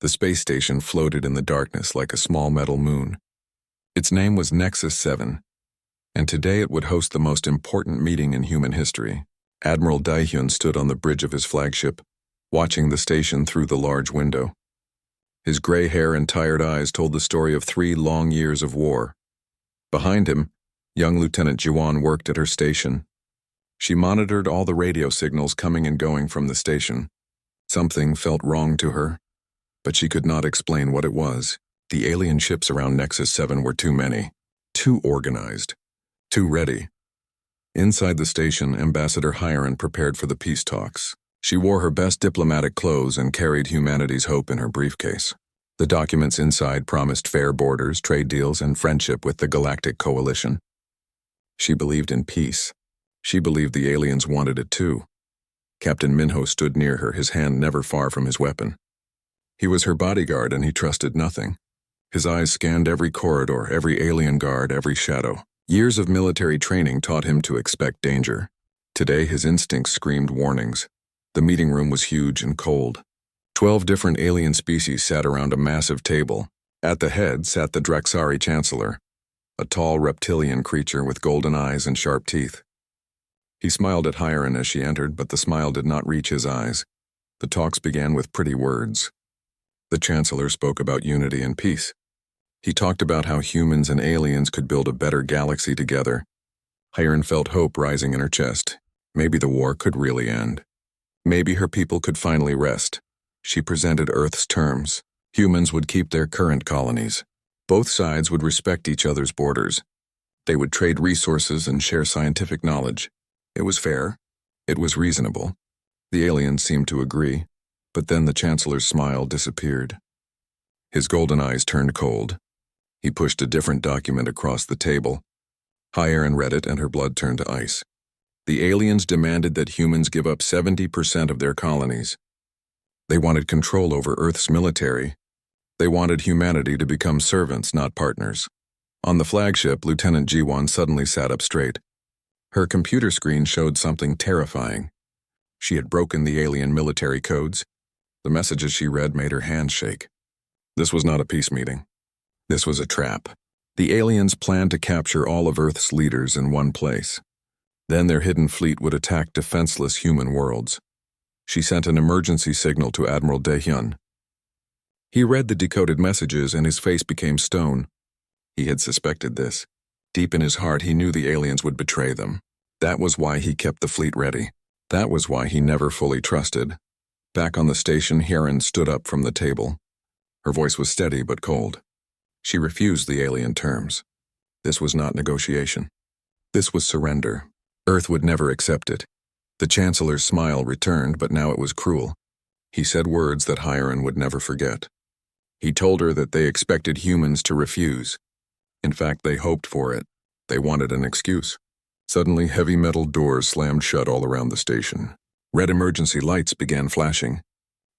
The space station floated in the darkness like a small metal moon. Its name was Nexus 7, and today it would host the most important meeting in human history. Admiral Daehyun stood on the bridge of his flagship, watching the station through the large window. His gray hair and tired eyes told the story of 3 long years of war. Behind him, young Lieutenant Jiwon worked at her station. She monitored all the radio signals coming and going from the station. Something felt wrong to her, but she could not explain what it was. The alien ships around Nexus 7 were too many, too organized, too ready. Inside the station, Ambassador Hiren prepared for the peace talks. She wore her best diplomatic clothes and carried humanity's hope in her briefcase. The documents inside promised fair borders, trade deals, and friendship with the Galactic Coalition. She believed in peace. She believed the aliens wanted it too. Captain Minho stood near her, his hand never far from his weapon. He was her bodyguard and he trusted nothing. His eyes scanned every corridor, every alien guard, every shadow. Years of military training taught him to expect danger. Today his instincts screamed warnings. The meeting room was huge and cold. 12 different alien species sat around a massive table. At the head sat the Draxari Chancellor, a tall reptilian creature with golden eyes and sharp teeth. He smiled at Hiren as she entered, but the smile did not reach his eyes. The talks began with pretty words. The Chancellor spoke about unity and peace. He talked about how humans and aliens could build a better galaxy together. Hiren felt hope rising in her chest. Maybe the war could really end. Maybe her people could finally rest. She presented Earth's terms. Humans would keep their current colonies. Both sides would respect each other's borders. They would trade resources and share scientific knowledge. It was fair. It was reasonable. The aliens seemed to agree, but then the Chancellor's smile disappeared. His golden eyes turned cold. He pushed a different document across the table. Hiren read it and her blood turned to ice. The aliens demanded that humans give up 70% of their colonies. They wanted control over Earth's military. They wanted humanity to become servants, not partners. On the flagship, Lieutenant Jiwon suddenly sat up straight. Her computer screen showed something terrifying. She had broken the alien military codes. The messages she read made her hands shake. This was not a peace meeting. This was a trap. The aliens planned to capture all of Earth's leaders in one place. Then their hidden fleet would attack defenseless human worlds. She sent an emergency signal to Admiral Daehyun. He read the decoded messages and his face became stone. He had suspected this. Deep in his heart, he knew the aliens would betray them. That was why he kept the fleet ready. That was why he never fully trusted. Back on the station, Hiren stood up from the table. Her voice was steady but cold. She refused the alien terms. This was not negotiation. This was surrender. Earth would never accept it. The Chancellor's smile returned, but now it was cruel. He said words that Hiren would never forget. He told her that they expected humans to refuse. In fact, they hoped for it. They wanted an excuse. Suddenly, heavy metal doors slammed shut all around the station. Red emergency lights began flashing.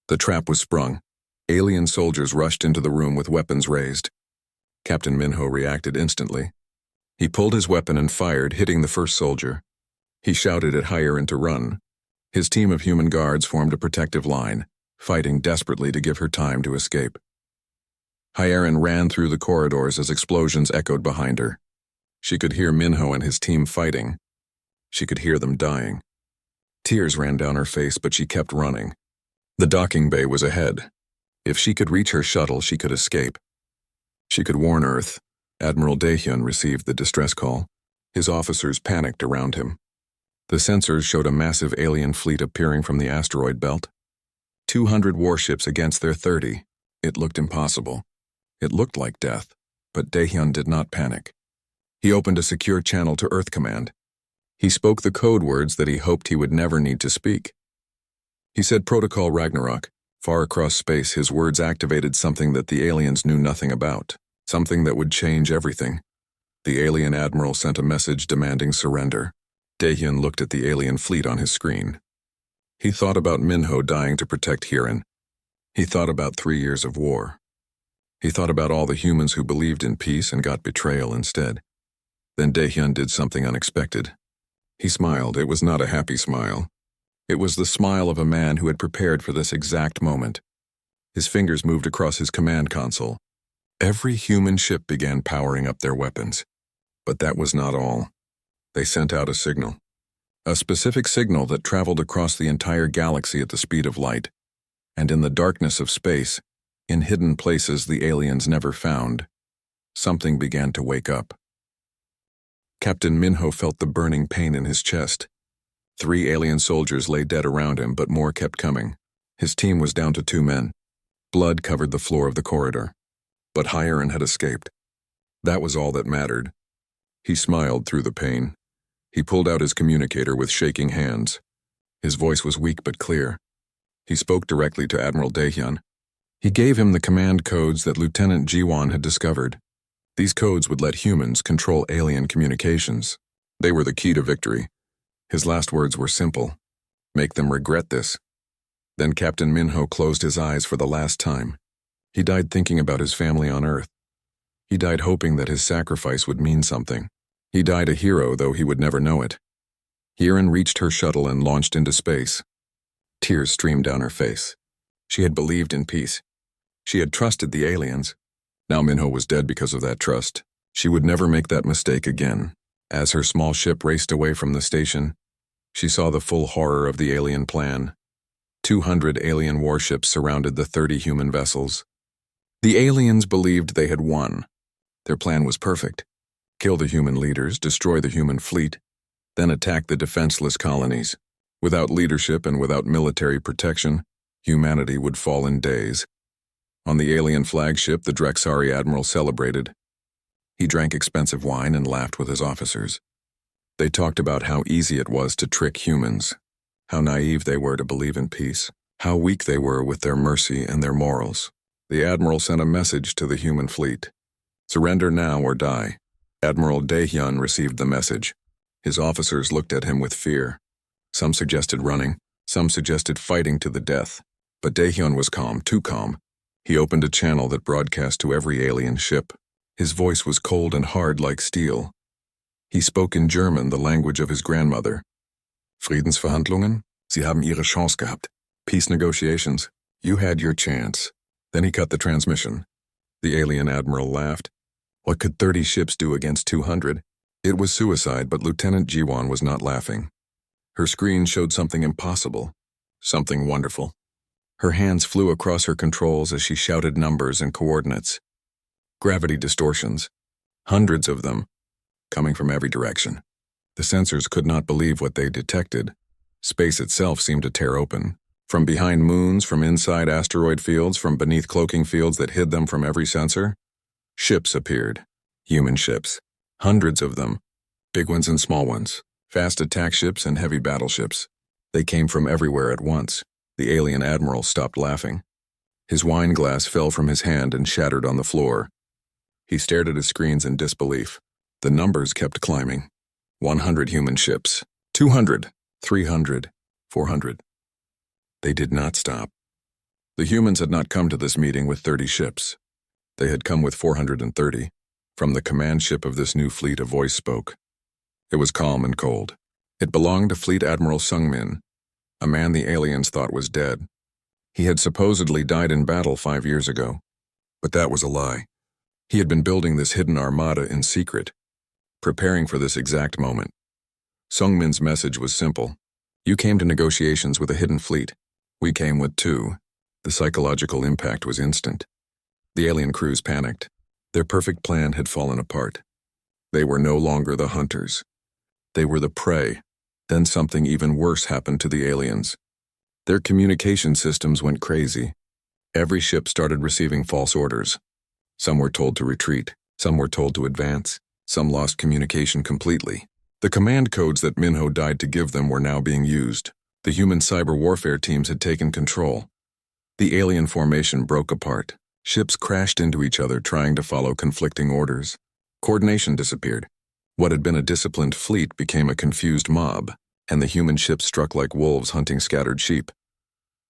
The trap was sprung. Alien soldiers rushed into the room with weapons raised. Captain Minho reacted instantly. He pulled his weapon and fired, hitting the first soldier. He shouted at Hiren to run. His team of human guards formed a protective line, fighting desperately to give her time to escape. Hiren ran through the corridors as explosions echoed behind her. She could hear Minho and his team fighting. She could hear them dying. Tears ran down her face, but she kept running. The docking bay was ahead. If she could reach her shuttle, she could escape. She could warn Earth. Admiral Daehyun received the distress call. His officers panicked around him. The sensors showed a massive alien fleet appearing from the asteroid belt. 200 warships against their 30. It looked impossible. It looked like death, but Daehyun did not panic. He opened a secure channel to Earth Command. He spoke the code words that he hoped he would never need to speak. He said Protocol Ragnarok. Far across space, his words activated something that the aliens knew nothing about, something that would change everything. The alien admiral sent a message demanding surrender. Daehyun looked at the alien fleet on his screen. He thought about Minho dying to protect Hiren. He thought about 3 years of war. He thought about all the humans who believed in peace and got betrayal instead. Then Daehyun did something unexpected. He smiled. It was not a happy smile. It was the smile of a man who had prepared for this exact moment. His fingers moved across his command console. Every human ship began powering up their weapons. But that was not all. They sent out a signal. A specific signal that traveled across the entire galaxy at the speed of light. And in the darkness of space, in hidden places the aliens never found, something began to wake up. Captain Minho felt the burning pain in his chest. 3 alien soldiers lay dead around him, but more kept coming. His team was down to 2 men. Blood covered the floor of the corridor. But Hyaron had escaped. That was all that mattered. He smiled through the pain. He pulled out his communicator with shaking hands. His voice was weak but clear. He spoke directly to Admiral Dahyun. He gave him the command codes that Lieutenant Jiwon had discovered. These codes would let humans control alien communications. They were the key to victory. His last words were simple. Make them regret this. Then Captain Minho closed his eyes for the last time. He died thinking about his family on Earth. He died hoping that his sacrifice would mean something. He died a hero, though he would never know it. Hyaron reached her shuttle and launched into space. Tears streamed down her face. She had believed in peace. She had trusted the aliens. Now Minho was dead because of that trust. She would never make that mistake again. As her small ship raced away from the station, she saw the full horror of the alien plan. 200 alien warships surrounded the 30 human vessels. The aliens believed they had won. Their plan was perfect. Kill the human leaders, destroy the human fleet, then attack the defenseless colonies. Without leadership and without military protection, humanity would fall in days. On the alien flagship, the Drexari admiral celebrated. He drank expensive wine and laughed with his officers. They talked about how easy it was to trick humans, how naive they were to believe in peace, how weak they were with their mercy and their morals. The admiral sent a message to the human fleet. Surrender now or die. Admiral Dahyun received the message. His officers looked at him with fear. Some suggested running, some suggested fighting to the death. But Dahyun was calm, too calm. He opened a channel that broadcast to every alien ship. His voice was cold and hard like steel. He spoke in German, the language of his grandmother. Friedensverhandlungen? Sie haben ihre Chance gehabt. Peace negotiations. You had your chance. Then he cut the transmission. The alien admiral laughed. What could 30 ships do against 200? It was suicide, but Lieutenant Jiwon was not laughing. Her screen showed something impossible, something wonderful. Her hands flew across her controls as she shouted numbers and coordinates. Gravity distortions. Hundreds of them, coming from every direction. The sensors could not believe what they detected. Space itself seemed to tear open. From behind moons, from inside asteroid fields, from beneath cloaking fields that hid them from every sensor, ships appeared. Human ships. Hundreds of them. Big ones and small ones. Fast attack ships and heavy battleships. They came from everywhere at once. The alien admiral stopped laughing. His wine glass fell from his hand and shattered on the floor. He stared at his screens in disbelief. The numbers kept climbing. 100 human ships. 200. 300. 400. They did not stop. The humans had not come to this meeting with 30 ships. They had come with 430. From the command ship of this new fleet, a voice spoke. It was calm and cold. It belonged to Fleet Admiral Sungmin, a man the aliens thought was dead. He had supposedly died in battle 5 years ago. But that was a lie. He had been building this hidden armada in secret, preparing for this exact moment. Sungmin's message was simple. You came to negotiations with a hidden fleet. We came with 2. The psychological impact was instant. The alien crews panicked. Their perfect plan had fallen apart. They were no longer the hunters. They were the prey. Then something even worse happened to the aliens. Their communication systems went crazy. Every ship started receiving false orders. Some were told to retreat. Some were told to advance. Some lost communication completely. The command codes that Minho died to give them were now being used. The human cyber warfare teams had taken control. The alien formation broke apart. Ships crashed into each other trying to follow conflicting orders. Coordination disappeared. What had been a disciplined fleet became a confused mob, and the human ships struck like wolves hunting scattered sheep.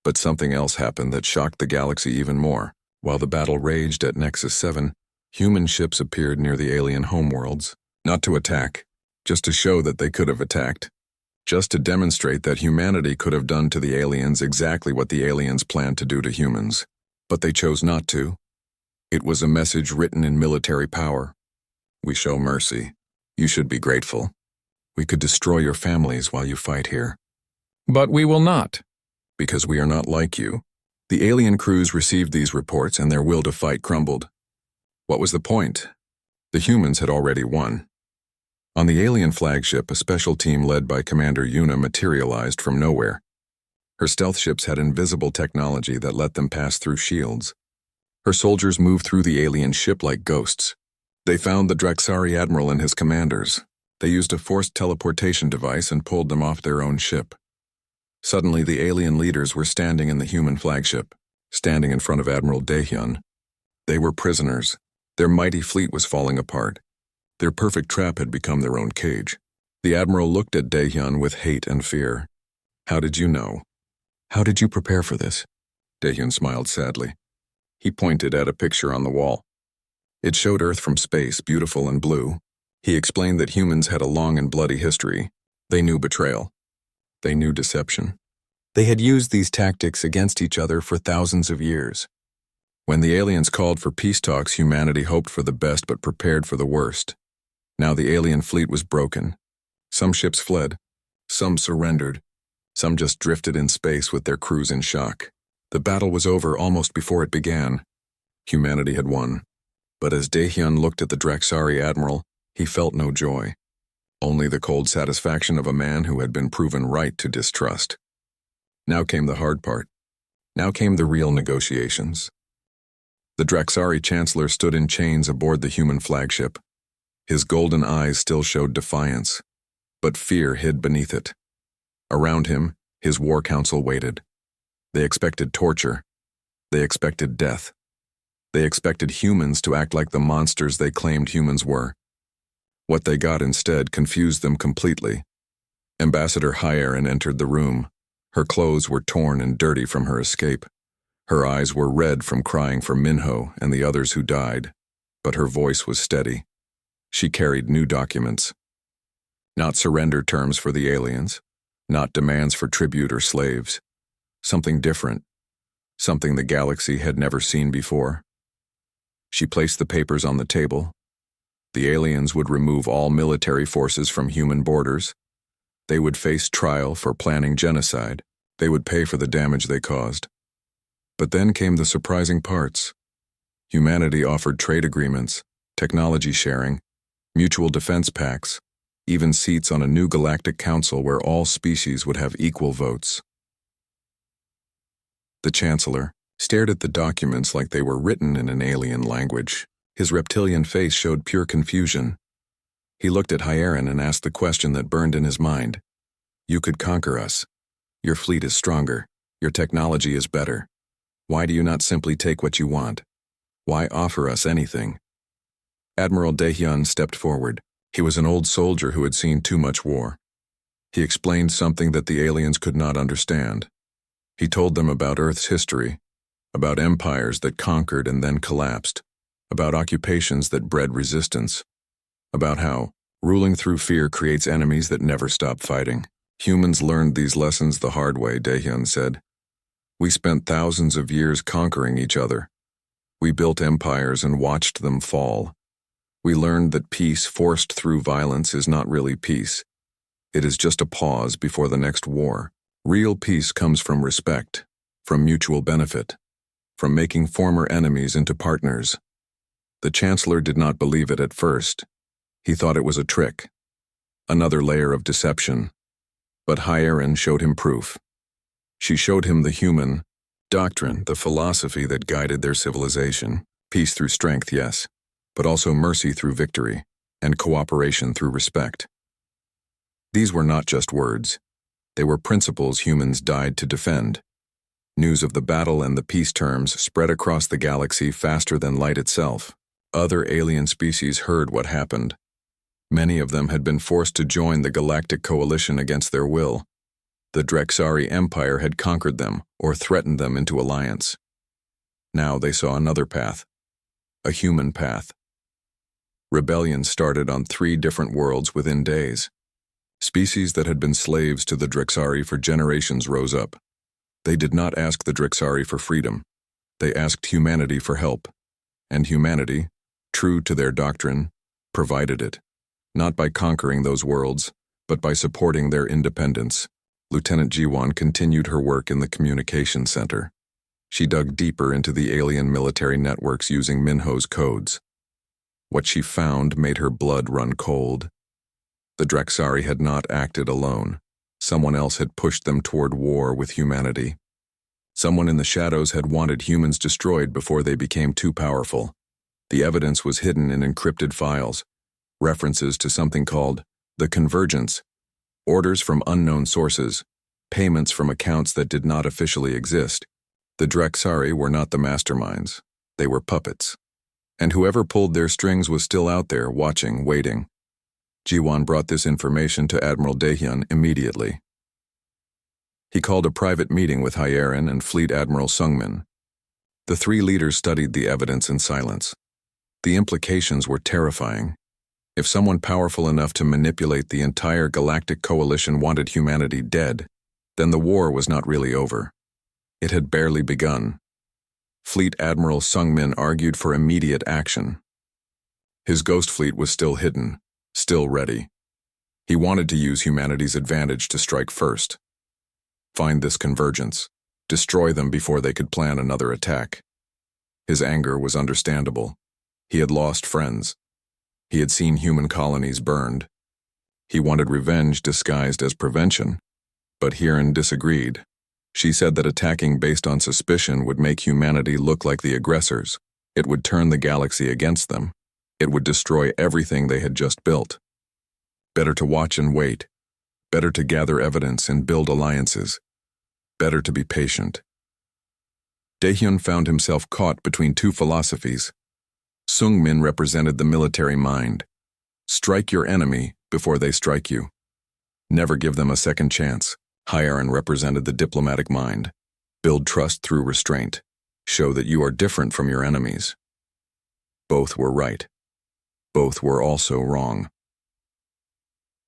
But something else happened that shocked the galaxy even more. While the battle raged at Nexus 7, human ships appeared near the alien homeworlds, not to attack, just to show that they could have attacked, just to demonstrate that humanity could have done to the aliens exactly what the aliens planned to do to humans. But they chose not to. It was a message written in military power. We show mercy. You should be grateful. We could destroy your families while you fight here. But we will not, because we are not like you. The alien crews received these reports and their will to fight crumbled. What was the point? The humans had already won. On the alien flagship, a special team led by Commander Yuna materialized from nowhere. Her stealth ships had invisible technology that let them pass through shields. Her soldiers moved through the alien ship like ghosts. They found the Drexari Admiral and his commanders. They used a forced teleportation device and pulled them off their own ship. Suddenly, the alien leaders were standing in the human flagship, standing in front of Admiral Daehyun. They were prisoners. Their mighty fleet was falling apart. Their perfect trap had become their own cage. The Admiral looked at Daehyun with hate and fear. How did you know? How did you prepare for this? Daehyun smiled sadly. He pointed at a picture on the wall. It showed Earth from space, beautiful and blue. He explained that humans had a long and bloody history. They knew betrayal. They knew deception. They had used these tactics against each other for thousands of years. When the aliens called for peace talks, humanity hoped for the best but prepared for the worst. Now the alien fleet was broken. Some ships fled. Some surrendered. Some just drifted in space with their crews in shock. The battle was over almost before it began. Humanity had won. But as Daehyun looked at the Drexari Admiral, he felt no joy. Only the cold satisfaction of a man who had been proven right to distrust. Now came the hard part. Now came the real negotiations. The Drexari Chancellor stood in chains aboard the human flagship. His golden eyes still showed defiance, but fear hid beneath it. Around him, his war council waited. They expected torture. They expected death. They expected humans to act like the monsters they claimed humans were. What they got instead confused them completely. Ambassador Hyerin entered the room. Her clothes were torn and dirty from her escape. Her eyes were red from crying for Minho and the others who died, but her voice was steady. She carried new documents. Not surrender terms for the aliens, not demands for tribute or slaves. Something different, something the galaxy had never seen before. She placed the papers on the table. The aliens would remove all military forces from human borders. They would face trial for planning genocide. They would pay for the damage they caused. But then came the surprising parts. Humanity offered trade agreements, technology sharing, mutual defense pacts, even seats on a new galactic council where all species would have equal votes. The Chancellor stared at the documents like they were written in an alien language. His reptilian face showed pure confusion. He looked at Hyerin and asked the question that burned in his mind. You could conquer us. Your fleet is stronger. Your technology is better. Why do you not simply take what you want? Why offer us anything? Admiral Daehyun stepped forward. He was an old soldier who had seen too much war. He explained something that the aliens could not understand. He told them about Earth's history, about empires that conquered and then collapsed, about occupations that bred resistance, about how ruling through fear creates enemies that never stop fighting. Humans learned these lessons the hard way, Daehyun said. We spent thousands of years conquering each other. We built empires and watched them fall. We learned that peace forced through violence is not really peace. It is just a pause before the next war. Real peace comes from respect, from mutual benefit, from making former enemies into partners. The Chancellor did not believe it at first. He thought it was a trick, another layer of deception. But Hyerin showed him proof. She showed him the human doctrine, the philosophy that guided their civilization. Peace through strength, yes, but also mercy through victory, and cooperation through respect. These were not just words. They were principles humans died to defend. News of the battle and the peace terms spread across the galaxy faster than light itself. Other alien species heard what happened. Many of them had been forced to join the Galactic Coalition against their will. The Drexari Empire had conquered them or threatened them into alliance. Now they saw another path, a human path. Rebellion started on 3 different worlds within days. Species that had been slaves to the Drexari for generations rose up. They did not ask the Drexari for freedom. They asked humanity for help, and humanity, true to their doctrine, provided it, not by conquering those worlds, but by supporting their independence. Lieutenant Jiwan continued her work in the communication center. She dug deeper into the alien military networks using Minho's codes. What she found made her blood run cold. The Drexari had not acted alone. Someone else had pushed them toward war with humanity. Someone in the shadows had wanted humans destroyed before they became too powerful. The evidence was hidden in encrypted files, references to something called the Convergence, orders from unknown sources, payments from accounts that did not officially exist. The Drexari were not the masterminds. They were puppets. And whoever pulled their strings was still out there, watching, waiting. Jiwan brought this information to Admiral Daehyun immediately. He called a private meeting with Hyerin and Fleet Admiral Sungmin. The three leaders studied the evidence in silence. The implications were terrifying. If someone powerful enough to manipulate the entire galactic coalition wanted humanity dead, then the war was not really over. It had barely begun. Fleet Admiral Sungmin argued for immediate action. His ghost fleet was still hidden, still ready. He wanted to use humanity's advantage to strike first. Find this convergence, destroy them before they could plan another attack. His anger was understandable. He had lost friends. He had seen human colonies burned. He wanted revenge disguised as prevention, but Hyerin disagreed. She said that attacking based on suspicion would make humanity look like the aggressors. It would turn the galaxy against them. It would destroy everything they had just built. Better to watch and wait. Better to gather evidence and build alliances. Better to be patient. Daehyun found himself caught between two philosophies. Sungmin represented the military mind. Strike your enemy before they strike you. Never give them a second chance. Hyerin represented the diplomatic mind. Build trust through restraint. Show that you are different from your enemies. Both were right. Both were also wrong.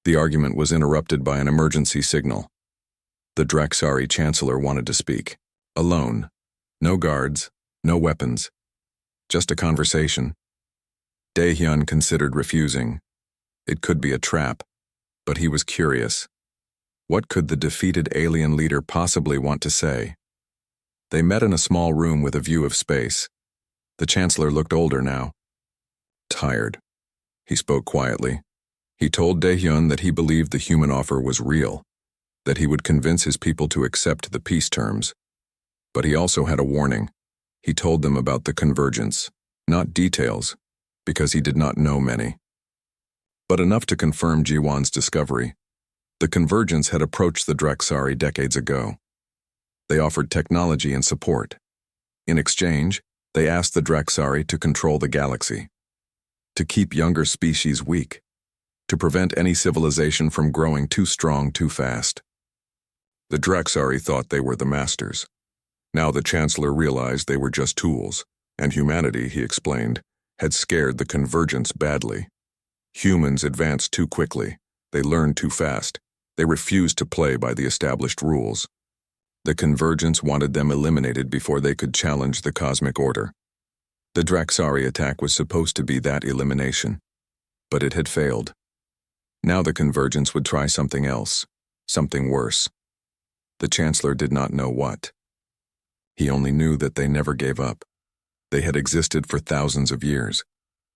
The argument was interrupted by an emergency signal. The Drexari Chancellor wanted to speak. Alone. No guards, no weapons. Just a conversation. Daehyun considered refusing. It could be a trap, but he was curious. What could the defeated alien leader possibly want to say? They met in a small room with a view of space. The Chancellor looked older now. Tired. He spoke quietly. He told Daehyun that he believed the human offer was real, that he would convince his people to accept the peace terms. But he also had a warning. He told them about the convergence, not details, because he did not know many. But enough to confirm Jiwan's discovery. The convergence had approached the Drexari decades ago. They offered technology and support. In exchange, they asked the Drexari to control the galaxy, to keep younger species weak, to prevent any civilization from growing too strong too fast. The Drexari thought they were the masters. Now the Chancellor realized they were just tools, and humanity, he explained, had scared the convergence badly. Humans advanced too quickly. They learned too fast. They refused to play by the established rules. The convergence wanted them eliminated before they could challenge the cosmic order. The Drexari attack was supposed to be that elimination, but it had failed. Now the convergence would try something else, something worse. The Chancellor did not know what. He only knew that they never gave up. They had existed for thousands of years.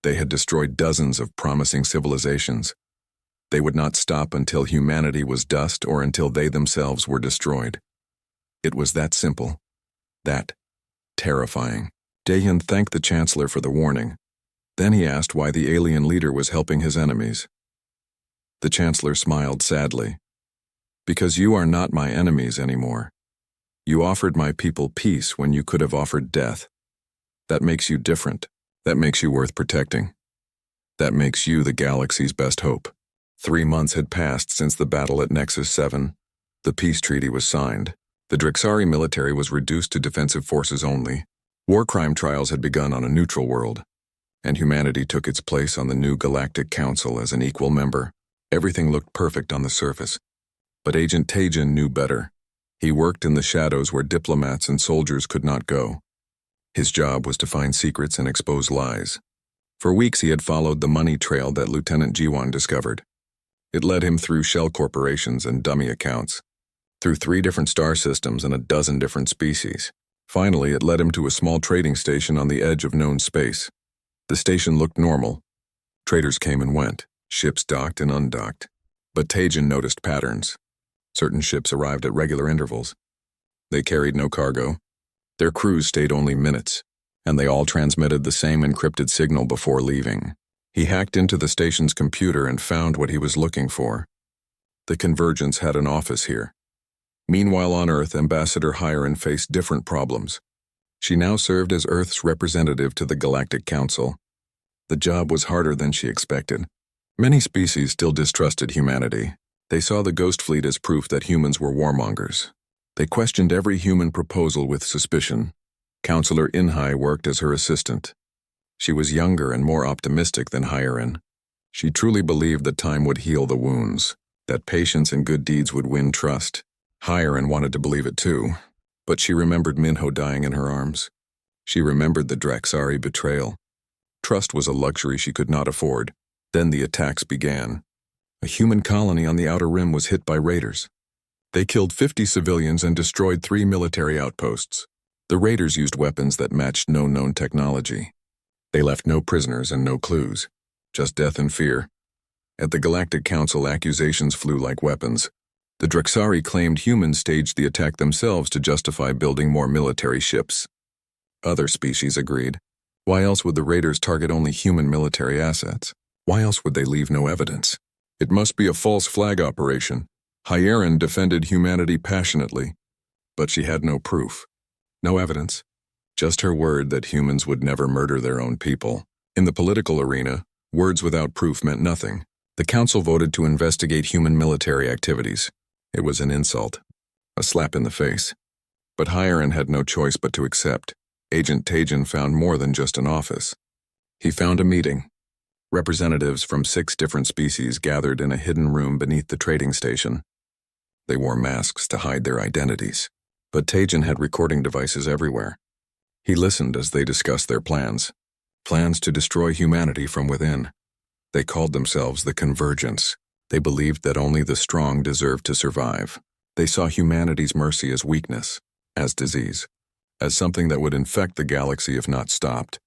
They had destroyed dozens of promising civilizations. They would not stop until humanity was dust or until they themselves were destroyed. It was that simple, that terrifying. Daehyun thanked the Chancellor for the warning. Then he asked why the alien leader was helping his enemies. The Chancellor smiled sadly. Because you are not my enemies anymore. You offered my people peace when you could have offered death. That makes you different. That makes you worth protecting. That makes you the galaxy's best hope. 3 months had passed since the battle at Nexus 7. The peace treaty was signed. The Drexari military was reduced to defensive forces only. War crime trials had begun on a neutral world, and humanity took its place on the new Galactic Council as an equal member. Everything looked perfect on the surface. But Agent Taejin knew better. He worked in the shadows where diplomats and soldiers could not go. His job was to find secrets and expose lies. For weeks he had followed the money trail that Lieutenant Jiwan discovered. It led him through shell corporations and dummy accounts, through 3 different star systems and a dozen different species. Finally, it led him to a small trading station on the edge of known space. The station looked normal. Traders came and went, ships docked and undocked. But Tajan noticed patterns. Certain ships arrived at regular intervals. They carried no cargo. Their crews stayed only minutes, and they all transmitted the same encrypted signal before leaving. He hacked into the station's computer and found what he was looking for. The Convergence had an office here. Meanwhile on Earth, Ambassador Hiren faced different problems. She now served as Earth's representative to the Galactic Council. The job was harder than she expected. Many species still distrusted humanity. They saw the Ghost Fleet as proof that humans were warmongers. They questioned every human proposal with suspicion. Counselor Inhai worked as her assistant. She was younger and more optimistic than Hiren. She truly believed that time would heal the wounds, that patience and good deeds would win trust. Hiren wanted to believe it too, but she remembered Minho dying in her arms. She remembered the Draxari betrayal. Trust was a luxury she could not afford. Then the attacks began. A human colony on the Outer Rim was hit by raiders. They killed 50 civilians and destroyed 3 military outposts. The raiders used weapons that matched no known technology. They left no prisoners and no clues, just death and fear. At the Galactic Council, accusations flew like weapons. The Draxari claimed humans staged the attack themselves to justify building more military ships. Other species agreed. Why else would the raiders target only human military assets? Why else would they leave no evidence? It must be a false flag operation. Hiren defended humanity passionately, but she had no proof. No evidence. Just her word that humans would never murder their own people. In the political arena, words without proof meant nothing. The council voted to investigate human military activities. It was an insult, a slap in the face. But Hiren had no choice but to accept. Agent Tajan found more than just an office. He found a meeting. Representatives from 6 different species gathered in a hidden room beneath the trading station. They wore masks to hide their identities, but Tajan had recording devices everywhere. He listened as they discussed their plans to destroy humanity from within. They called themselves the Convergence. They believed that only the strong deserved to survive. They saw humanity's mercy as weakness, as disease, as something that would infect the galaxy if not stopped.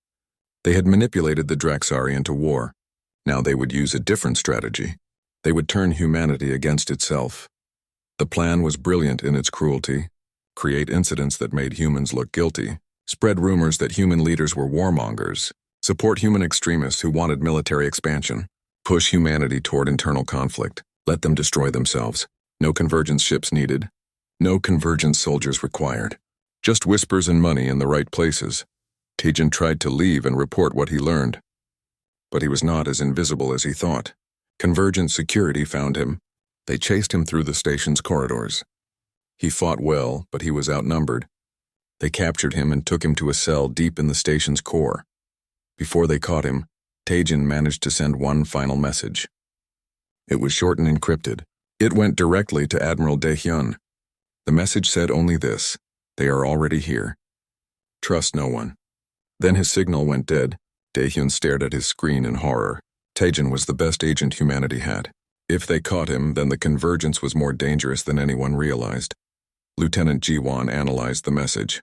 They had manipulated the Draxari into war. Now they would use a different strategy. They would turn humanity against itself. The plan was brilliant in its cruelty: create incidents that made humans look guilty, spread rumors that human leaders were warmongers, support human extremists who wanted military expansion, push humanity toward internal conflict, let them destroy themselves. No Convergence ships needed, no Convergence soldiers required. Just whispers and money in the right places. Tajan tried to leave and report what he learned. But he was not as invisible as he thought. Convergence security found him. They chased him through the station's corridors. He fought well, but he was outnumbered. They captured him and took him to a cell deep in the station's core. Before they caught him, Tajan managed to send one final message. It was short and encrypted. It went directly to Admiral Daehyun. The message said only this: they are already here. Trust no one. Then his signal went dead. Daehyun stared at his screen in horror. Tajan was the best agent humanity had. If they caught him, then the Convergence was more dangerous than anyone realized. Lieutenant Jiwan analyzed the message.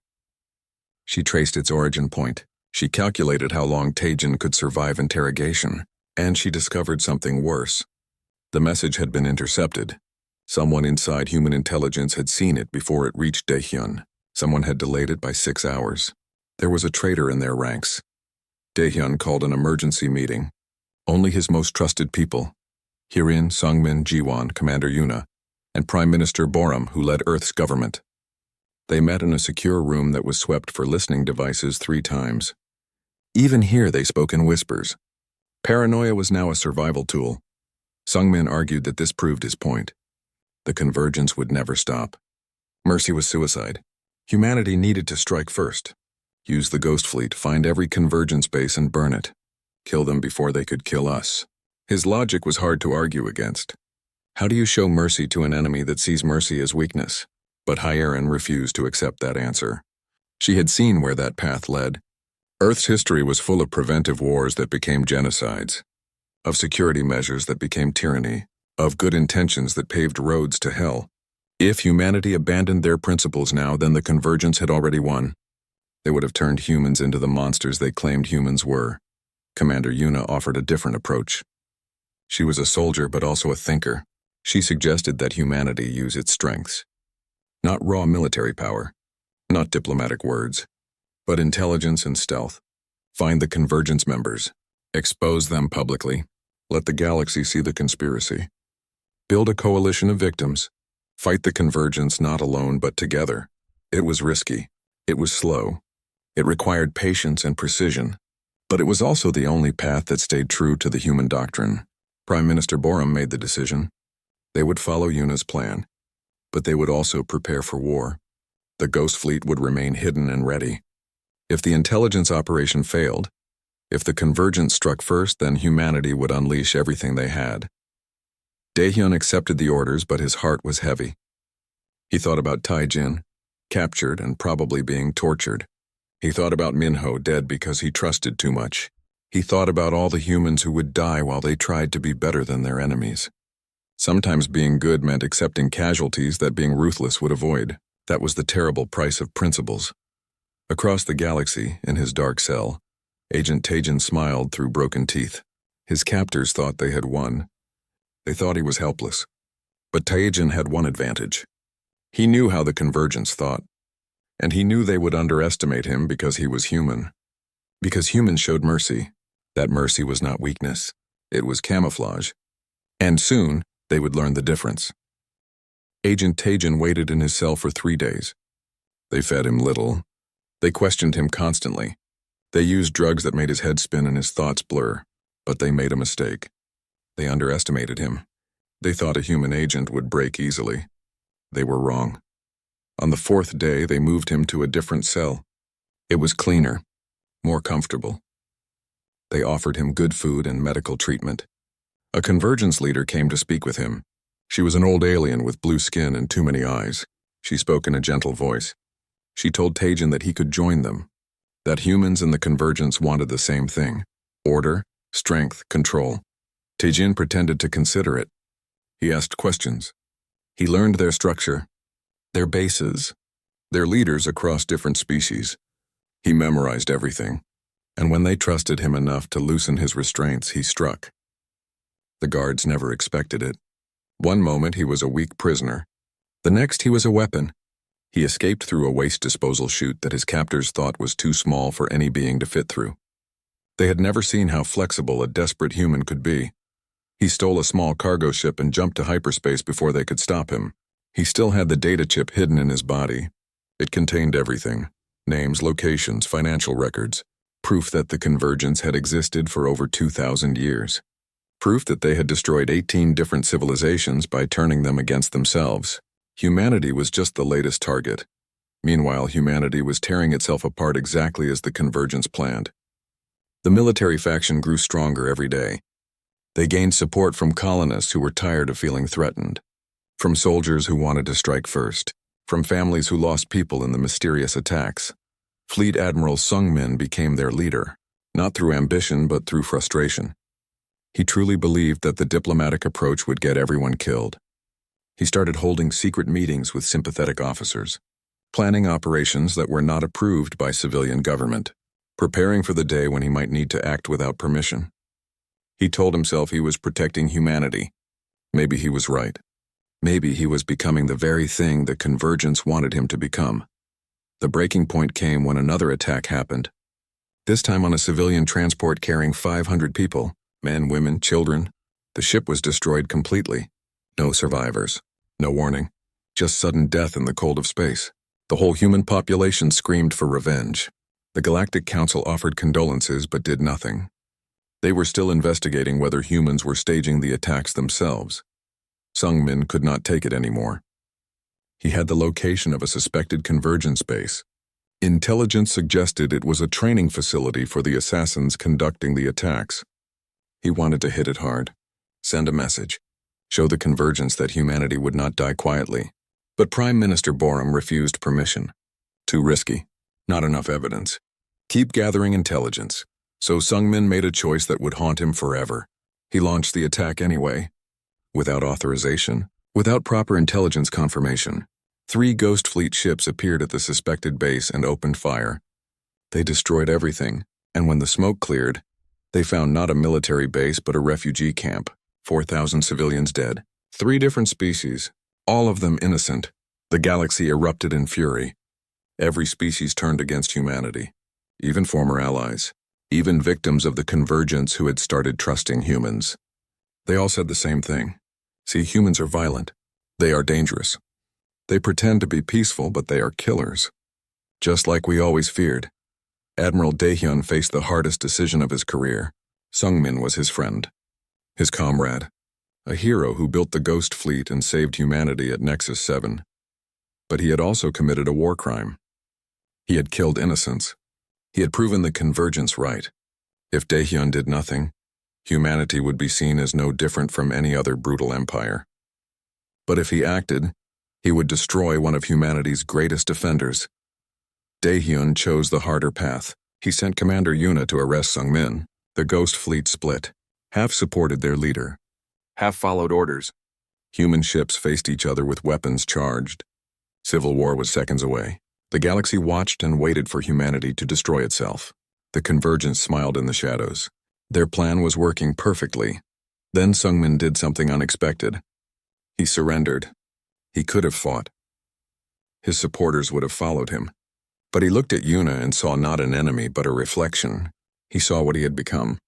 She traced its origin point. She calculated how long Tajan could survive interrogation, and she discovered something worse. The message had been intercepted. Someone inside human intelligence had seen it before it reached Daehyun. Someone had delayed it by 6 hours. There was a traitor in their ranks. Daehyun called an emergency meeting. Only his most trusted people, Hirin, Sungmin, Jiwan, Commander Yuna, and Prime Minister Boram, who led Earth's government. They met in a secure room that was swept for listening devices 3 times. Even here they spoke in whispers. Paranoia was now a survival tool. Sungmin argued that this proved his point. The Convergence would never stop. Mercy was suicide. Humanity needed to strike first. Use the Ghost Fleet, find every Convergence base and burn it. Kill them before they could kill us. His logic was hard to argue against. How do you show mercy to an enemy that sees mercy as weakness? But Hiren refused to accept that answer. She had seen where that path led. Earth's history was full of preventive wars that became genocides, of security measures that became tyranny, of good intentions that paved roads to hell. If humanity abandoned their principles now, then the convergence had already won. They would have turned humans into the monsters they claimed humans were. Commander Yuna offered a different approach. She was a soldier, but also a thinker. She suggested that humanity use its strengths. Not raw military power, not diplomatic words, but intelligence and stealth. Find the convergence members, expose them publicly, let the galaxy see the conspiracy. Build a coalition of victims, fight the convergence not alone but together. It was risky, it was slow, it required patience and precision, but it was also the only path that stayed true to the human doctrine. Prime Minister Borum made the decision. They would follow Yuna's plan, but they would also prepare for war. The Ghost Fleet would remain hidden and ready. If the intelligence operation failed, if the convergence struck first, then humanity would unleash everything they had. Daehyun accepted the orders, but his heart was heavy. He thought about Taijin, captured and probably being tortured. He thought about Minho, dead because he trusted too much. He thought about all the humans who would die while they tried to be better than their enemies. Sometimes being good meant accepting casualties that being ruthless would avoid. That was the terrible price of principles. Across the galaxy, in his dark cell, Agent Taijin smiled through broken teeth. His captors thought they had won. They thought he was helpless. But Taijin had one advantage. He knew how the convergence thought, and he knew they would underestimate him because he was human. Because humans showed mercy. That mercy was not weakness. It was camouflage. And soon, they would learn the difference. Agent Taijin waited in his cell for 3 days. They fed him little. They questioned him constantly. They used drugs that made his head spin and his thoughts blur, but they made a mistake. They underestimated him. They thought a human agent would break easily. They were wrong. On the 4th day, they moved him to a different cell. It was cleaner, more comfortable. They offered him good food and medical treatment. A convergence leader came to speak with him. She was an old alien with blue skin and too many eyes. She spoke in a gentle voice. She told Taijin that he could join them, that humans and the convergence wanted the same thing: order, strength, control. Taijin pretended to consider it. He asked questions. He learned their structure, their bases, their leaders across different species. He memorized everything, and when they trusted him enough to loosen his restraints, he struck. The guards never expected it. One moment he was a weak prisoner. The next he was a weapon. He escaped through a waste disposal chute that his captors thought was too small for any being to fit through. They had never seen how flexible a desperate human could be. He stole a small cargo ship and jumped to hyperspace before they could stop him. He still had the data chip hidden in his body. It contained everything: names, locations, financial records, proof that the convergence had existed for over 2,000 years. Proof that they had destroyed 18 different civilizations by turning them against themselves. Humanity was just the latest target. Meanwhile, humanity was tearing itself apart exactly as the convergence planned. The military faction grew stronger every day. They gained support from colonists who were tired of feeling threatened, from soldiers who wanted to strike first, from families who lost people in the mysterious attacks. Fleet Admiral Sung Min became their leader, not through ambition but through frustration. He truly believed that the diplomatic approach would get everyone killed. He started holding secret meetings with sympathetic officers, planning operations that were not approved by civilian government, preparing for the day when he might need to act without permission. He told himself he was protecting humanity. Maybe he was right. Maybe he was becoming the very thing the convergence wanted him to become. The breaking point came when another attack happened. This time on a civilian transport carrying 500 people, men, women, children. The ship was destroyed completely. No survivors. No warning. Just sudden death in the cold of space. The whole human population screamed for revenge. The Galactic Council offered condolences but did nothing. They were still investigating whether humans were staging the attacks themselves. Sung Min could not take it anymore. He had the location of a suspected convergence base. Intelligence suggested it was a training facility for the assassins conducting the attacks. He wanted to hit it hard, send a message, show the convergence that humanity would not die quietly. But Prime Minister Borum refused permission. Too risky. Not enough evidence. Keep gathering intelligence. So Sungmin made a choice that would haunt him forever. He launched the attack anyway. Without authorization, without proper intelligence confirmation, 3 Ghost Fleet ships appeared at the suspected base and opened fire. They destroyed everything, and when the smoke cleared, they found not a military base but a refugee camp, 4,000 civilians dead. 3 different species, all of them innocent. The galaxy erupted in fury. Every species turned against humanity, even former allies, even victims of the convergence who had started trusting humans. They all said the same thing. See, humans are violent. They are dangerous. They pretend to be peaceful, but they are killers. Just like we always feared. Admiral Daehyun faced the hardest decision of his career. Sungmin was his friend, his comrade, a hero who built the Ghost Fleet and saved humanity at Nexus 7. But he had also committed a war crime. He had killed innocents. He had proven the convergence right. If Daehyun did nothing, humanity would be seen as no different from any other brutal empire. But if he acted, he would destroy one of humanity's greatest defenders. Daehyun chose the harder path. He sent Commander Yuna to arrest Sungmin. The Ghost Fleet split. Half supported their leader. Half followed orders. Human ships faced each other with weapons charged. Civil war was seconds away. The galaxy watched and waited for humanity to destroy itself. The convergence smiled in the shadows. Their plan was working perfectly. Then Sungmin did something unexpected. He surrendered. He could have fought. His supporters would have followed him. But he looked at Yuna and saw not an enemy but a reflection. He saw what he had become.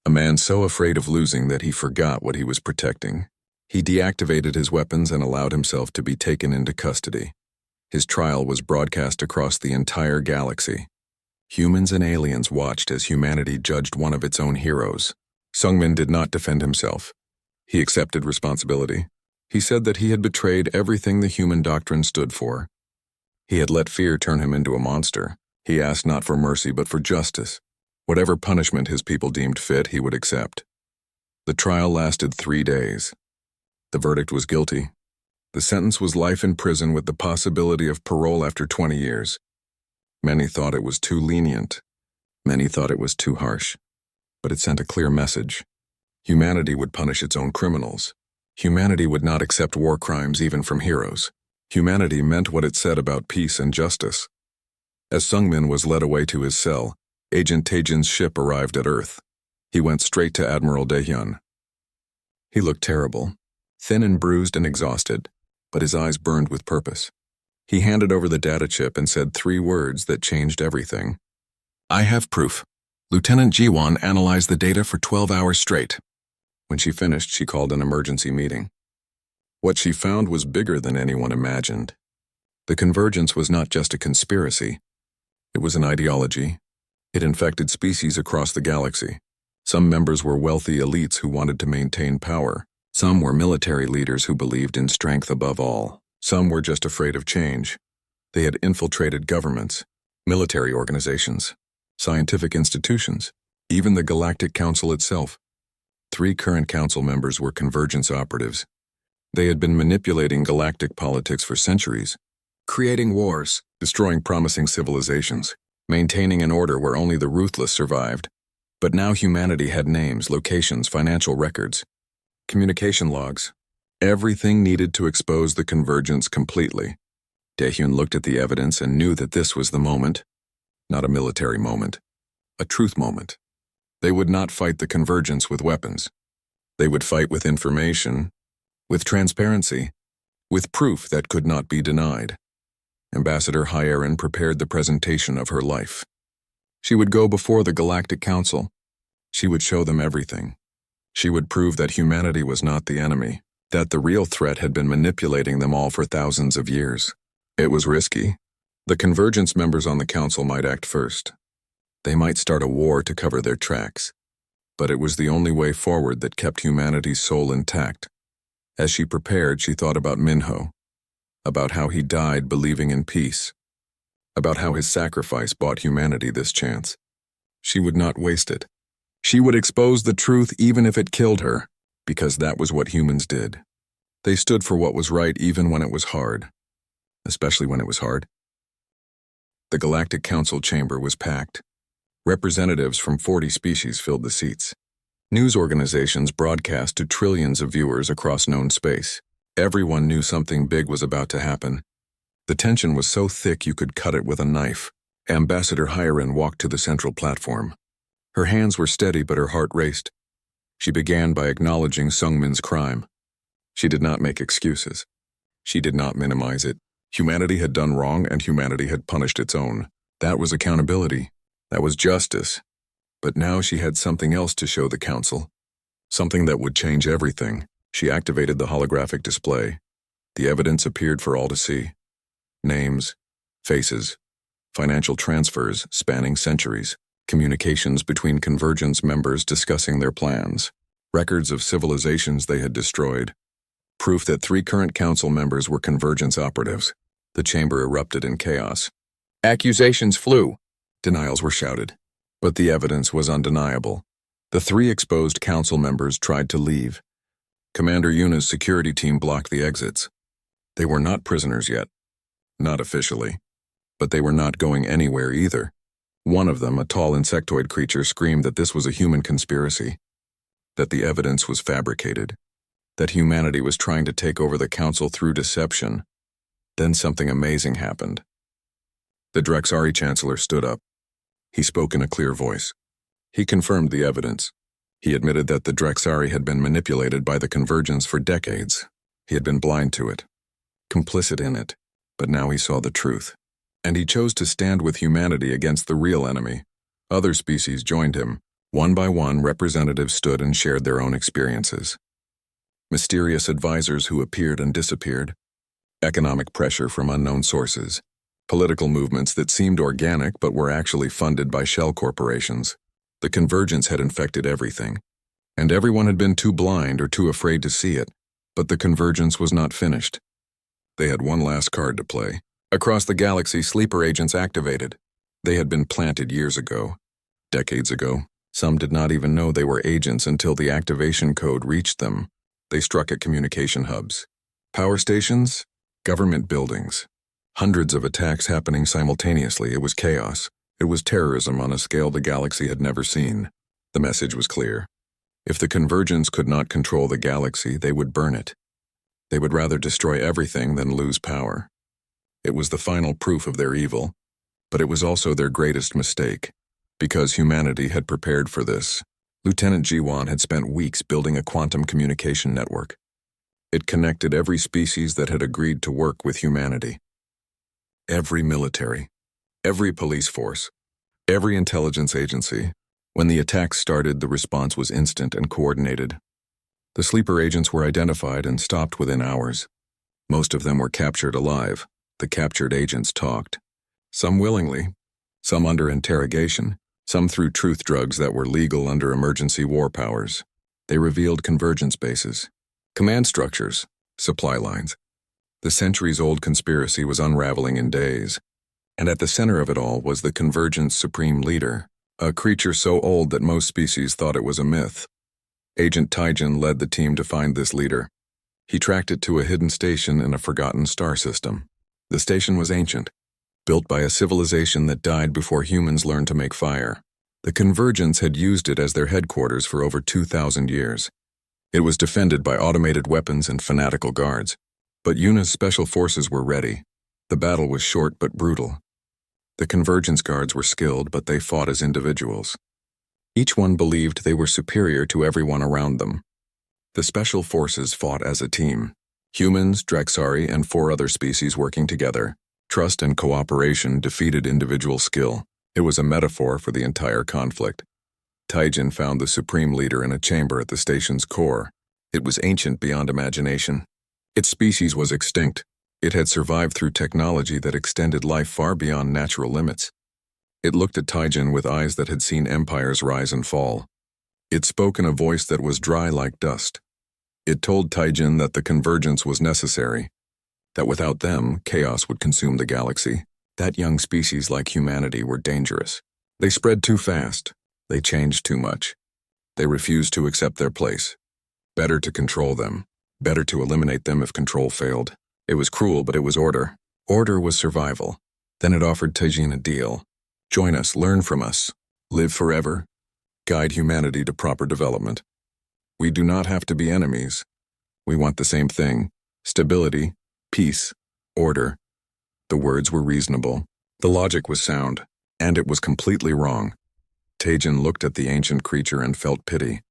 A man so afraid of losing that he forgot what he was protecting. He deactivated his weapons and allowed himself to be taken into custody. His trial was broadcast across the entire galaxy. Humans and aliens watched as humanity judged one of its own heroes. Sungmin did not defend himself. He accepted responsibility. He said that he had betrayed everything the human doctrine stood for. He had let fear turn him into a monster. He asked not for mercy but for justice. Whatever punishment his people deemed fit, he would accept. The trial lasted 3 days. The verdict was guilty. The sentence was life in prison with the possibility of parole after 20 years. Many thought it was too lenient. Many thought it was too harsh. But it sent a clear message. Humanity would punish its own criminals. Humanity would not accept war crimes even from heroes. Humanity meant what it said about peace and justice. As Sungmin was led away to his cell, Agent Taejin's ship arrived at Earth. He went straight to Admiral Daehyun. He looked terrible, thin and bruised and exhausted, but his eyes burned with purpose. He handed over the data chip and said 3 words that changed everything. "I have proof." Lieutenant Jiwon analyzed the data for 12 hours straight. When she finished, she called an emergency meeting. What she found was bigger than anyone imagined. The convergence was not just a conspiracy. It was an ideology. It infected species across the galaxy. Some members were wealthy elites who wanted to maintain power. Some were military leaders who believed in strength above all. Some were just afraid of change. They had infiltrated governments, military organizations, scientific institutions, even the Galactic Council itself. 3 current council members were convergence operatives. They had been manipulating galactic politics for centuries, creating wars, destroying promising civilizations, maintaining an order where only the ruthless survived. But now humanity had names, locations, financial records, communication logs, everything needed to expose the convergence completely. Daehyun looked at the evidence and knew that this was the moment, not a military moment, a truth moment. They would not fight the convergence with weapons. They would fight with information, with transparency, with proof that could not be denied. Ambassador Hyerin prepared the presentation of her life. She would go before the Galactic Council. She would show them everything. She would prove that humanity was not the enemy, that the real threat had been manipulating them all for thousands of years. It was risky. The convergence members on the council might act first. They might start a war to cover their tracks. But it was the only way forward that kept humanity's soul intact. As she prepared, she thought about Minho, about how he died believing in peace, about how his sacrifice bought humanity this chance. She would not waste it. She would expose the truth even if it killed her, because that was what humans did. They stood for what was right even when it was hard, especially when it was hard. The Galactic Council chamber was packed. Representatives from 40 species filled the seats. News organizations broadcast to trillions of viewers across known space. Everyone knew something big was about to happen. The tension was so thick you could cut it with a knife. Ambassador Hyren walked to the central platform. Her hands were steady, but her heart raced. She began by acknowledging Sungmin's crime. She did not make excuses. She did not minimize it. Humanity had done wrong, and humanity had punished its own. That was accountability. That was justice. But now she had something else to show the council. Something that would change everything. She activated the holographic display. The evidence appeared for all to see. Names, faces, financial transfers spanning centuries, communications between Convergence members discussing their plans, records of civilizations they had destroyed, proof that 3 current council members were Convergence operatives. The chamber erupted in chaos. Accusations flew. Denials were shouted. But the evidence was undeniable. The 3 exposed council members tried to leave. Commander Yuna's security team blocked the exits. They were not prisoners yet. Not officially. But they were not going anywhere either. One of them, a tall insectoid creature, screamed that this was a human conspiracy. That the evidence was fabricated. That humanity was trying to take over the council through deception. Then something amazing happened. The Drexari Chancellor stood up. He spoke in a clear voice. He confirmed the evidence. He admitted that the Drexari had been manipulated by the Convergence for decades. He had been blind to it, complicit in it, but now he saw the truth. And he chose to stand with humanity against the real enemy. Other species joined him. One by one, representatives stood and shared their own experiences. Mysterious advisors who appeared and disappeared. Economic pressure from unknown sources. Political movements that seemed organic but were actually funded by shell corporations. The Convergence had infected everything. And everyone had been too blind or too afraid to see it. But the Convergence was not finished. They had one last card to play. Across the galaxy, sleeper agents activated. They had been planted years ago. Decades ago. Some did not even know they were agents until the activation code reached them. They struck at communication hubs. Power stations? Government buildings. Hundreds of attacks happening simultaneously. It was chaos. It was terrorism on a scale the galaxy had never seen. The message was clear. If the Convergence could not control the galaxy, they would burn it. They would rather destroy everything than lose power. It was the final proof of their evil, but it was also their greatest mistake. Because humanity had prepared for this, Lieutenant Jiwan had spent weeks building a quantum communication network. It connected every species that had agreed to work with humanity. Every military, every police force, every intelligence agency. When the attacks started, the response was instant and coordinated. The sleeper agents were identified and stopped within hours. Most of them were captured alive. The captured agents talked. Some willingly, some under interrogation, some through truth drugs that were legal under emergency war powers. They revealed Convergence bases, command structures, supply lines. The centuries-old conspiracy was unraveling in days. And at the center of it all was the Convergence supreme leader, a creature so old that most species thought it was a myth. Agent Taijin led the team to find this leader. He tracked it to a hidden station in a forgotten star system. The station was ancient, built by a civilization that died before humans learned to make fire. The Convergence had used it as their headquarters for over 2,000 years. It was defended by automated weapons and fanatical guards. But Yuna's special forces were ready. The battle was short but brutal. The Convergence guards were skilled, but they fought as individuals. Each one believed they were superior to everyone around them. The special forces fought as a team. Humans, Drexari, and 4 other species working together. Trust and cooperation defeated individual skill. It was a metaphor for the entire conflict. Taijin found the supreme leader in a chamber at the station's core. It was ancient beyond imagination. Its species was extinct. It had survived through technology that extended life far beyond natural limits. It looked at Taijin with eyes that had seen empires rise and fall. It spoke in a voice that was dry like dust. It told Taijin that the Convergence was necessary, that without them, chaos would consume the galaxy. That young species like humanity were dangerous. They spread too fast. They changed too much. They refused to accept their place. Better to control them. Better to eliminate them if control failed. It was cruel, but it was order. Order was survival. Then it offered Tajin a deal. Join us, learn from us, live forever, guide humanity to proper development. We do not have to be enemies. We want the same thing: stability, peace, order. The words were reasonable. The logic was sound, and it was completely wrong. Tajin looked at the ancient creature and felt pity.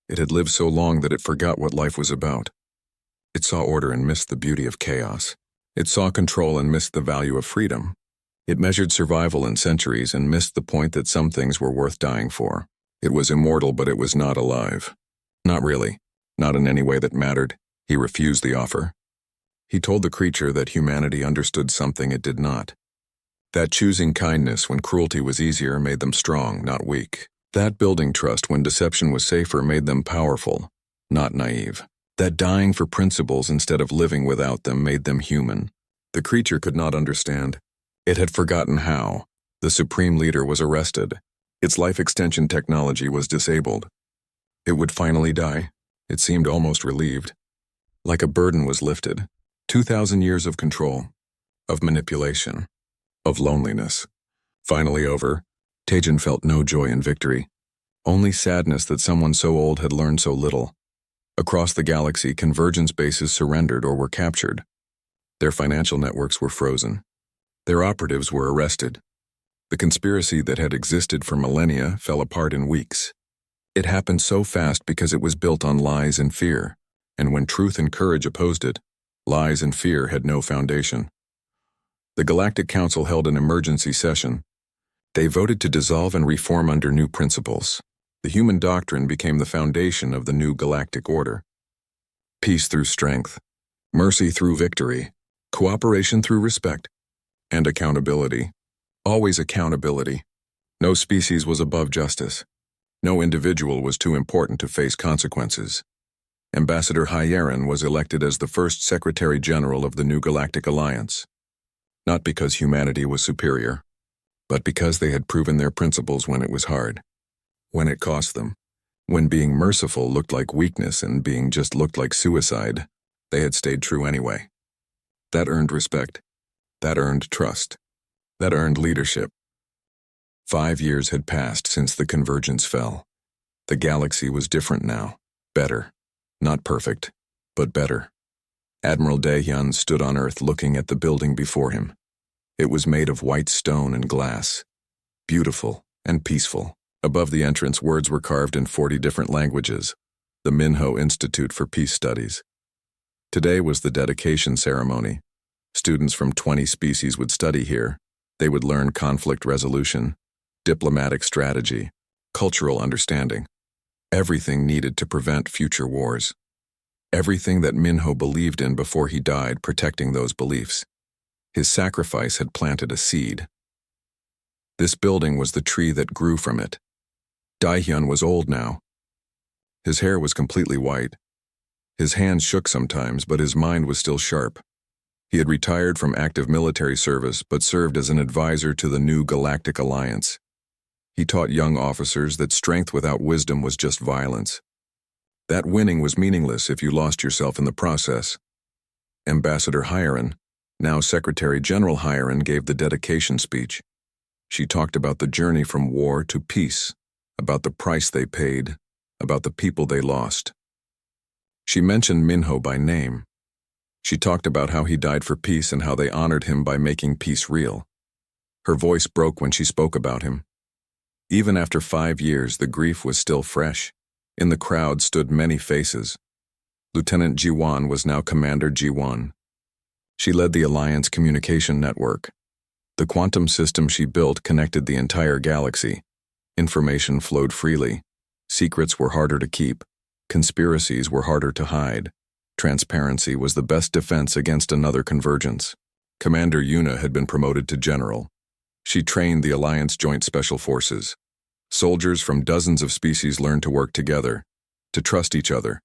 It had lived so long that it forgot what life was about. It saw order and missed the beauty of chaos. It saw control and missed the value of freedom. It measured survival in centuries and missed the point that some things were worth dying for. It was immortal, but it was not alive. Not really. Not in any way that mattered. He refused the offer. He told the creature that humanity understood something it did not. That choosing kindness when cruelty was easier made them strong, not weak. That building trust when deception was safer made them powerful, not naive. That dying for principles instead of living without them made them human. The creature could not understand. It had forgotten how. The supreme leader was arrested. Its life extension technology was disabled. It would finally die. It seemed almost relieved. Like a burden was lifted. 2,000 years of control, of manipulation, of loneliness. Finally over, Tajin felt no joy in victory. Only sadness that someone so old had learned so little. Across the galaxy, convergence bases surrendered or were captured. Their financial networks were frozen. Their operatives were arrested. The conspiracy that had existed for millennia fell apart in weeks. It happened so fast because it was built on lies and fear, and when truth and courage opposed it, lies and fear had no foundation. The Galactic Council held an emergency session. They voted to dissolve and reform under new principles. The human doctrine became the foundation of the new galactic order. Peace through strength, mercy through victory, cooperation through respect, and accountability. Always accountability. No species was above justice. No individual was too important to face consequences. Ambassador Hyeron was elected as the first Secretary General of the new Galactic Alliance. Not because humanity was superior, but because they had proven their principles when it was hard, when it cost them, when being merciful looked like weakness and being just looked like suicide. They had stayed true anyway. That earned respect. That earned trust. That earned leadership. 5 years had passed since the convergence fell. The galaxy was different now. Better. Not perfect, but better. Admiral Daehyun stood on Earth looking at the building before him. It was made of white stone and glass. Beautiful and peaceful. Above the entrance, words were carved in 40 different languages. The Minho Institute for Peace Studies. Today was the dedication ceremony. Students from 20 species would study here. They would learn conflict resolution, diplomatic strategy, cultural understanding. Everything needed to prevent future wars. Everything that Minho believed in before he died, protecting those beliefs. His sacrifice had planted a seed. This building was the tree that grew from it. Daehyun was old now. His hair was completely white. His hands shook sometimes, but his mind was still sharp. He had retired from active military service, but served as an advisor to the new Galactic Alliance. He taught young officers that strength without wisdom was just violence. That winning was meaningless if you lost yourself in the process. Ambassador Hyeron, now Secretary General Hyeron, gave the dedication speech. She talked about the journey from war to peace, about the price they paid, about the people they lost. She mentioned Minho by name. She talked about how he died for peace and how they honored him by making peace real. Her voice broke when she spoke about him. Even after 5 years, the grief was still fresh. In the crowd stood many faces. Lieutenant Ji-won was now Commander Ji-won. She led the Alliance communication network. The quantum system she built connected the entire galaxy. Information flowed freely. Secrets were harder to keep. Conspiracies were harder to hide. Transparency was the best defense against another convergence. Commander Yuna had been promoted to general. She trained the Alliance Joint Special Forces. Soldiers from dozens of species learned to work together, to trust each other,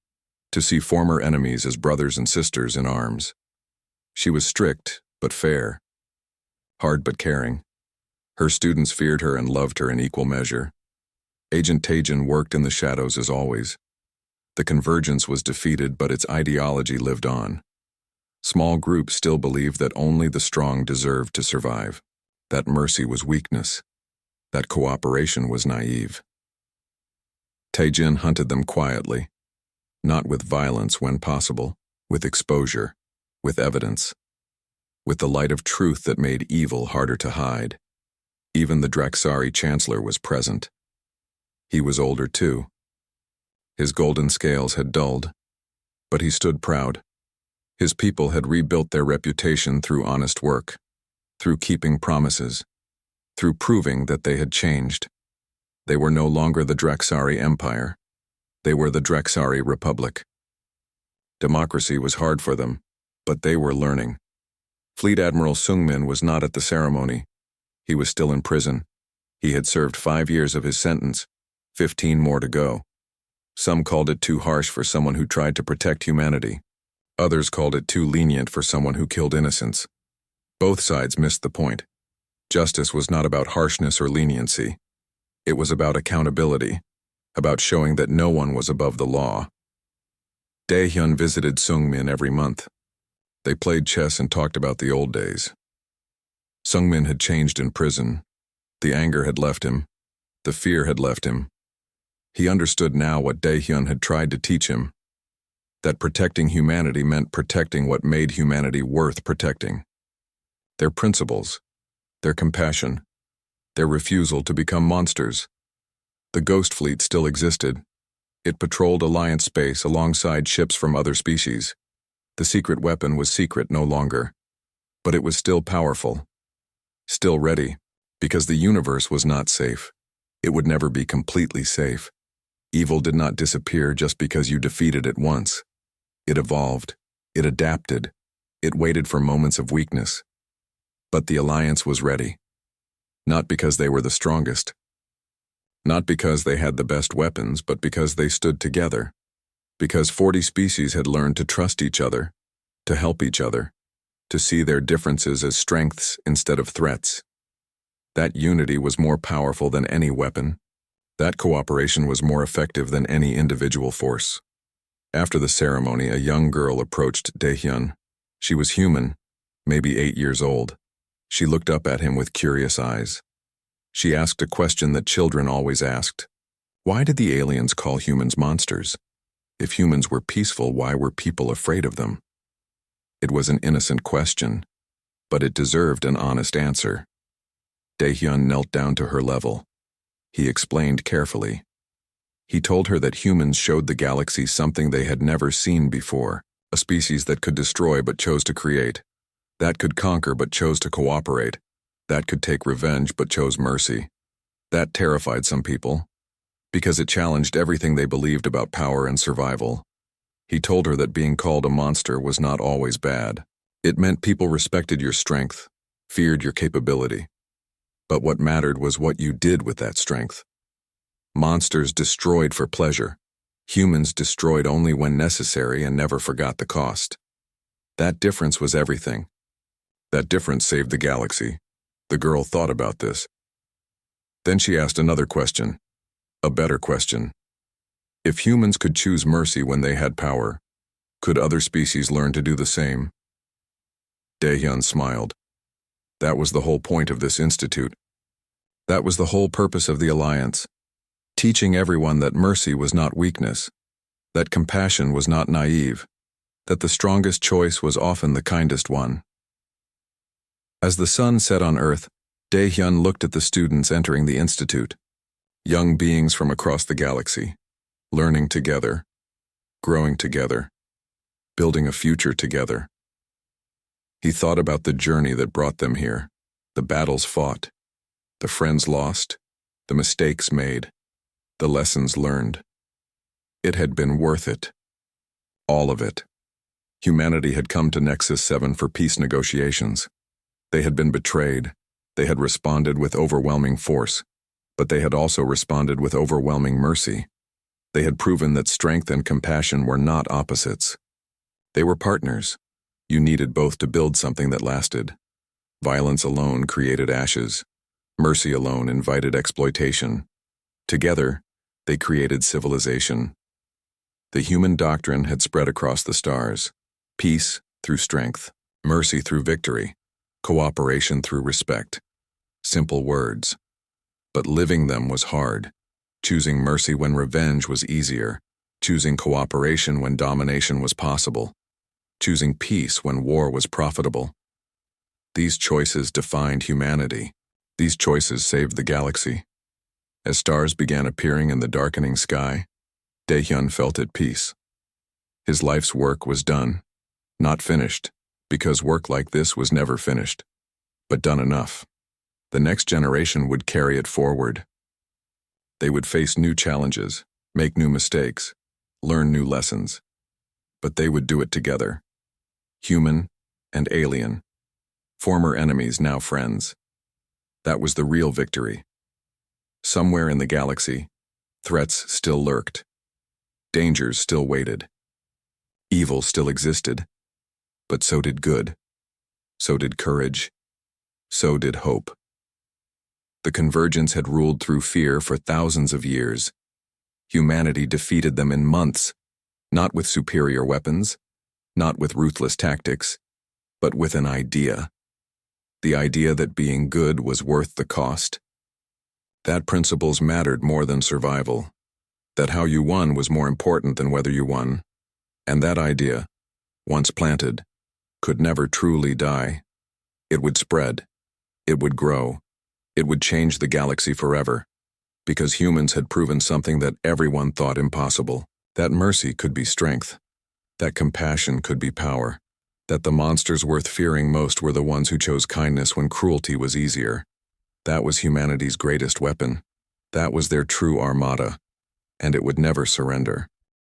to see former enemies as brothers and sisters in arms. She was strict, but fair. Hard but caring. Her students feared her and loved her in equal measure. Agent Tajin worked in the shadows as always. The convergence was defeated, but its ideology lived on. Small groups still believed that only the strong deserved to survive. that mercy was weakness, that cooperation was naive. Taejin hunted them quietly, not with violence when possible, with exposure, with evidence, with the light of truth that made evil harder to hide. Even the Draxari Chancellor was present. He was older too. His golden scales had dulled, but he stood proud. His people had rebuilt their reputation through honest work, through keeping promises, through proving that they had changed. They were no longer the Draxari Empire. They were the Draxari Republic. Democracy was hard for them, but they were learning. Fleet Admiral Sungmin was not at the ceremony. He was still in prison. He had served 5 years of his sentence, 15 more to go. Some called it too harsh for someone who tried to protect humanity. Others called it too lenient for someone who killed innocents. Both sides missed the point. Justice was not about harshness or leniency. It was about accountability, about showing that no one was above the law. Daehyun visited Sungmin every month. They played chess and talked about the old days. Sungmin had changed in prison. The anger had left him. The fear had left him. He understood now what Daehyun had tried to teach him, that protecting humanity meant protecting what made humanity worth protecting. Their principles, their compassion, their refusal to become monsters. The Ghost Fleet still existed. It patrolled Alliance space alongside ships from other species. The secret weapon was secret no longer, but it was still powerful, still ready, because the universe was not safe. It would never be completely safe. Evil did not disappear just because you defeated it once. It evolved, it adapted, it waited for moments of weakness. But the Alliance was ready, not because they were the strongest, not because they had the best weapons, but because they stood together, because 40 species had learned to trust each other, to help each other, to see their differences as strengths instead of threats. That unity was more powerful than any weapon. That cooperation was more effective than any individual force. After the ceremony, a young girl approached Daehyun. She was human, maybe 8 years old. She looked up at him with curious eyes. She asked a question that children always asked. Why did the aliens call humans monsters? If humans were peaceful, why were people afraid of them? It was an innocent question, but it deserved an honest answer. Daehyun knelt down to her level. He explained carefully. He told her that humans showed the galaxy something they had never seen before, a species that could destroy but chose to create, that could conquer but chose to cooperate, that could take revenge but chose mercy. That terrified some people, because it challenged everything they believed about power and survival. He told her that being called a monster was not always bad. It meant people respected your strength, feared your capability. But what mattered was what you did with that strength. Monsters destroyed for pleasure. Humans destroyed only when necessary and never forgot the cost. That difference was everything. That difference saved the galaxy. The girl thought about this. Then she asked another question, a better question. If humans could choose mercy when they had power, could other species learn to do the same? Daehyun smiled. That was the whole point of this institute. That was the whole purpose of the Alliance. Teaching everyone that mercy was not weakness, that compassion was not naive, that the strongest choice was often the kindest one. As the sun set on Earth, Daehyun looked at the students entering the institute, young beings from across the galaxy, learning together, growing together, building a future together. He thought about the journey that brought them here, the battles fought, the friends lost, the mistakes made, the lessons learned. It had been worth it. All of it. Humanity had come to Nexus 7 for peace negotiations. They had been betrayed. They had responded with overwhelming force, but they had also responded with overwhelming mercy. They had proven that strength and compassion were not opposites. They were partners. You needed both to build something that lasted. Violence alone created ashes. Mercy alone invited exploitation. Together, they created civilization. The human doctrine had spread across the stars. Peace through strength, mercy through victory, cooperation through respect. simple words. But living them was hard. Choosing mercy when revenge was easier. Choosing cooperation when domination was possible. Choosing peace when war was profitable. These choices defined humanity. These choices saved the galaxy. As stars began appearing in the darkening sky, Daehyun felt at peace. His life's work was done, not finished, because work like this was never finished, but done enough. The next generation would carry it forward. They would face new challenges, make new mistakes, learn new lessons, but they would do it together. Human and alien, former enemies now friends. That was the real victory. Somewhere in the galaxy, threats still lurked. Dangers still waited. Evil still existed, but so did good. So did courage. So did hope. The convergence had ruled through fear for thousands of years. Humanity defeated them in months, not with superior weapons, not with ruthless tactics, but with an idea. The idea that being good was worth the cost. That principles mattered more than survival. That how you won was more important than whether you won. And that idea, once planted, could never truly die. It would spread. It would grow. It would change the galaxy forever. Because humans had proven something that everyone thought impossible. That mercy could be strength. That compassion could be power. That the monsters worth fearing most were the ones who chose kindness when cruelty was easier. That was humanity's greatest weapon. That was their true armada. And it would never surrender.